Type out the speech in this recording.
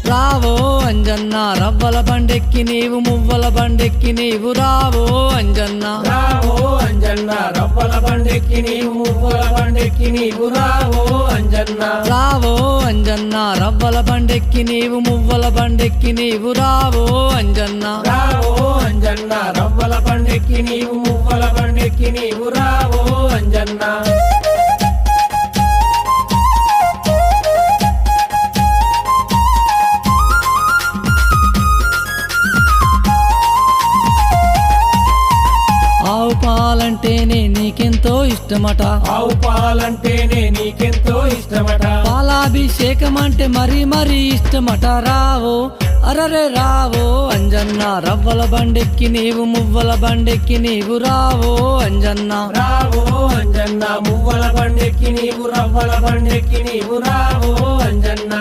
రావో అంజన్న రవ్వల బండెక్కి నీవు మువ్వల బండెక్కి నీవు రావో అంజన్న రావో అంజన్న రవ్వల బండెక్కి నీవు మువ్వల బండెక్కి నీవు రావో అంజన్న రావో అంజన్న రవ్వల బండెక్కి నీవు మువ్వల బండెక్కి నీవు రావో అంజన్న రావో అంజన్న రవ్వల బండెక్కి నీవు మువ్వల బండెక్కి నీవు రావో అంజన్న ఆవు పాలంటేనే నీకెంతో ఇష్టమట ఆవు పాలంటేనే నీకెంతో ఇష్టమట పాలాభిషేకం అంటే మరీ ఇష్టమట రావో అరరే రావో అంజన్న రవ్వల బండెక్కి నీవు మువ్వల బండెక్కి నీవు రావో అంజన్న రావో అంజన్న మువ్వల బండెక్కి నీవు రవ్వల బండెక్కి నీవు రావో అంజన్న